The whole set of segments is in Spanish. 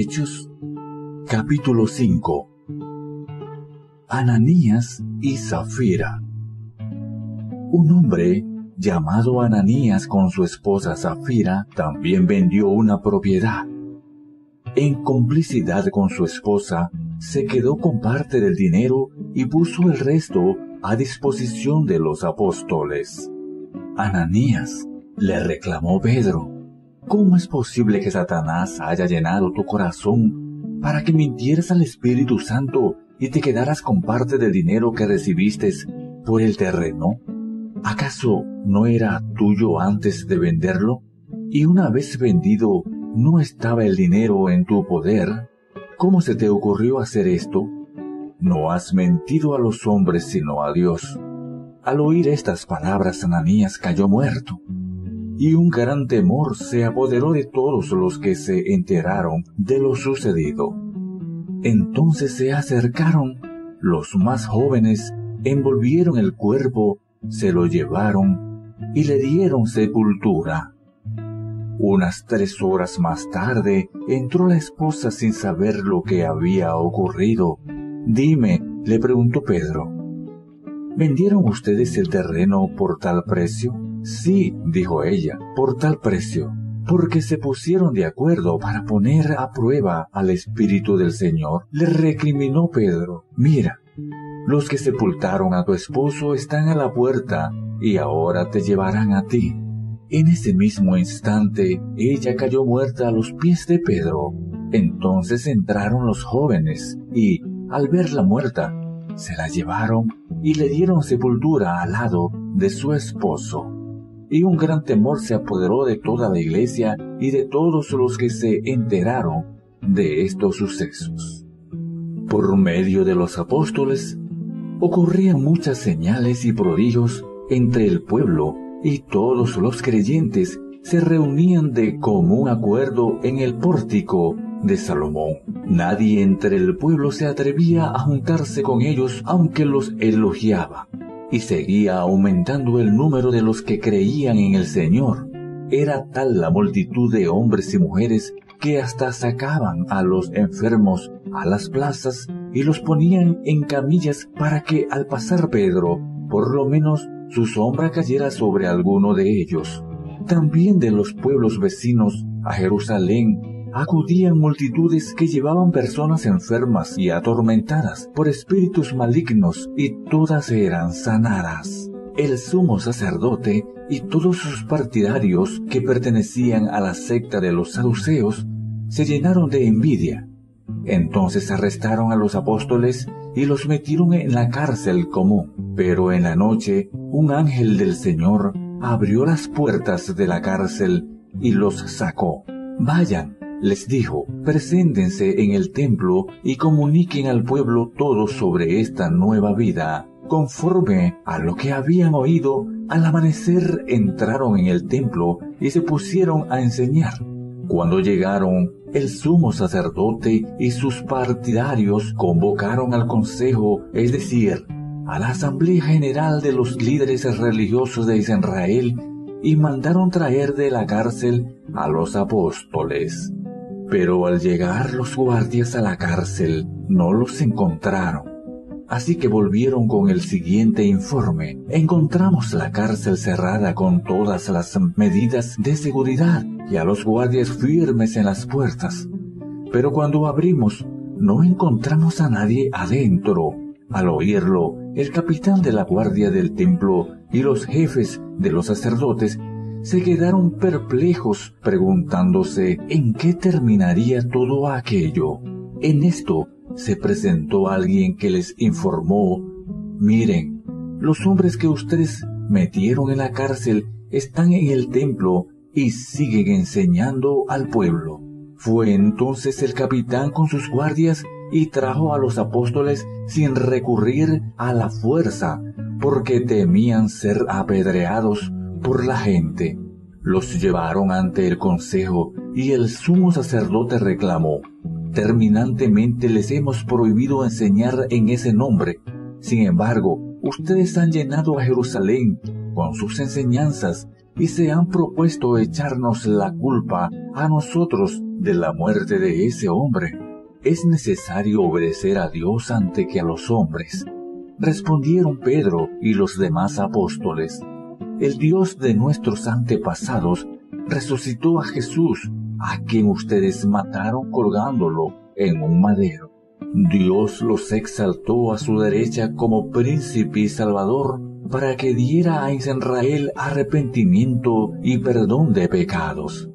Hechos, capítulo 5. Ananías y Zafira. Un hombre llamado Ananías con su esposa Zafira también vendió una propiedad. En complicidad con su esposa, se quedó con parte del dinero y puso el resto a disposición de los apóstoles. Ananías, le reclamó Pedro, ¿cómo es posible que Satanás haya llenado tu corazón para que mintieras al Espíritu Santo y te quedaras con parte del dinero que recibiste por el terreno? ¿Acaso no era tuyo antes de venderlo? Y una vez vendido, ¿no estaba el dinero en tu poder? ¿Cómo se te ocurrió hacer esto? No has mentido a los hombres sino a Dios. Al oír estas palabras, Ananías cayó muerto, y un gran temor se apoderó de todos los que se enteraron de lo sucedido. Entonces se acercaron los más jóvenes, envolvieron el cuerpo, se lo llevaron y le dieron sepultura. Unas 3 horas más tarde entró la esposa sin saber lo que había ocurrido. Dime, le preguntó Pedro, ¿vendieron ustedes el terreno por tal precio? Sí, dijo ella, por tal precio, porque se pusieron de acuerdo para poner a prueba al Espíritu del Señor. Le recriminó Pedro, mira, los que sepultaron a tu esposo están a la puerta y ahora te llevarán a ti. En ese mismo instante, ella cayó muerta a los pies de Pedro. Entonces entraron los jóvenes y, al verla muerta, se la llevaron y le dieron sepultura al lado de su esposo. Y un gran temor se apoderó de toda la iglesia y de todos los que se enteraron de estos sucesos. Por medio de los apóstoles, ocurrían muchas señales y prodigios entre el pueblo, y todos los creyentes se reunían de común acuerdo en el pórtico de Salomón. Nadie entre el pueblo se atrevía a juntarse con ellos, aunque los elogiaba, y seguía aumentando el número de los que creían en el Señor. Era tal la multitud de hombres y mujeres que hasta sacaban a los enfermos a las plazas y los ponían en camillas para que al pasar Pedro, por lo menos su sombra cayera sobre alguno de ellos. También de los pueblos vecinos a Jerusalén acudían multitudes que llevaban personas enfermas y atormentadas por espíritus malignos, y todas eran sanadas. El sumo sacerdote y todos sus partidarios que pertenecían a la secta de los saduceos se llenaron de envidia. Entonces arrestaron a los apóstoles y los metieron en la cárcel común. Pero en la noche, un ángel del Señor abrió las puertas de la cárcel y los sacó. Vayan, les dijo, preséntense en el templo y comuniquen al pueblo todo sobre esta nueva vida. Conforme a lo que habían oído, al amanecer entraron en el templo y se pusieron a enseñar. Cuando llegaron, el sumo sacerdote y sus partidarios convocaron al consejo, es decir, a la asamblea general de los líderes religiosos de Israel, y mandaron traer de la cárcel a los apóstoles. Pero al llegar los guardias a la cárcel, no los encontraron. Así que volvieron con el siguiente informe: encontramos la cárcel cerrada con todas las medidas de seguridad y a los guardias firmes en las puertas. Pero cuando abrimos, no encontramos a nadie adentro. Al oírlo, el capitán de la guardia del templo y los jefes de los sacerdotes se quedaron perplejos, preguntándose en qué terminaría todo aquello. En esto se presentó alguien que les informó: miren, los hombres que ustedes metieron en la cárcel están en el templo y siguen enseñando al pueblo. Fue entonces el capitán con sus guardias y trajo a los apóstoles sin recurrir a la fuerza, porque temían ser apedreados por la gente. Los llevaron ante el consejo y el sumo sacerdote reclamó: terminantemente les hemos prohibido enseñar en ese nombre. Sin embargo, ustedes han llenado a Jerusalén con sus enseñanzas y se han propuesto echarnos la culpa a nosotros de la muerte de ese hombre. Es necesario obedecer a Dios antes que a los hombres. Respondieron Pedro y los demás apóstoles. El Dios de nuestros antepasados resucitó a Jesús, a quien ustedes mataron colgándolo en un madero. Dios los exaltó a su derecha como príncipe y salvador para que diera a Israel arrepentimiento y perdón de pecados.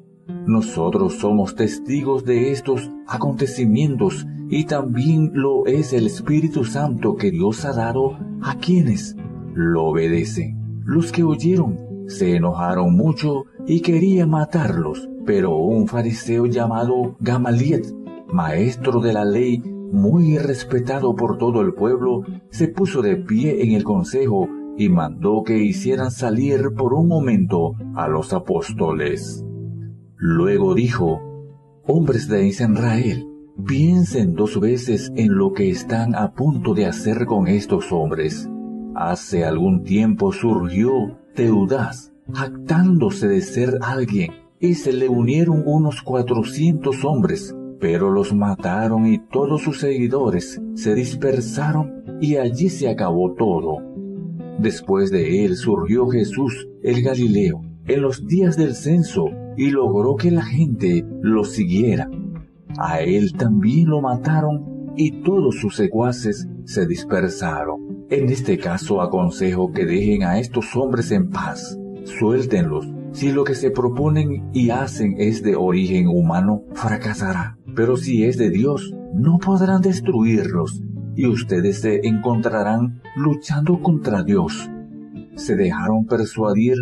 Nosotros somos testigos de estos acontecimientos y también lo es el Espíritu Santo que Dios ha dado a quienes lo obedecen. Los que oyeron se enojaron mucho y querían matarlos, pero un fariseo llamado Gamaliel, maestro de la ley, muy respetado por todo el pueblo, se puso de pie en el consejo y mandó que hicieran salir por un momento a los apóstoles. Luego dijo: hombres de Israel, piensen 2 veces en lo que están a punto de hacer con estos hombres. Hace algún tiempo surgió Teudas, jactándose de ser alguien, y se le unieron unos 400 hombres, pero los mataron y todos sus seguidores se dispersaron y allí se acabó todo. Después de él surgió Jesús el Galileo en los días del censo y logró que la gente lo siguiera. A él también lo mataron y todos sus secuaces se dispersaron. En este caso aconsejo que dejen a estos hombres en paz, suéltenlos. Si lo que se proponen y hacen es de origen humano, fracasará. Pero si es de Dios, no podrán destruirlos y ustedes se encontrarán luchando contra Dios. Se dejaron persuadir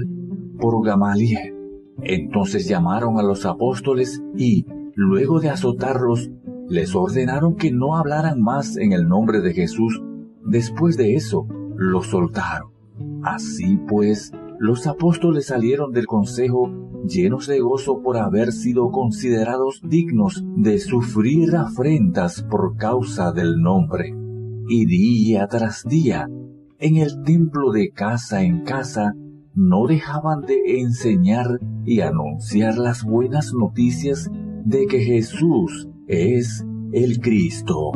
por Gamaliel. Entonces llamaron a los apóstoles y, luego de azotarlos, les ordenaron que no hablaran más en el nombre de Jesús. Después de eso, los soltaron. Así pues, los apóstoles salieron del consejo llenos de gozo por haber sido considerados dignos de sufrir afrentas por causa del nombre. Y día tras día, en el templo de casa en casa, no dejaban de enseñar y anunciar las buenas noticias de que Jesús es el Cristo.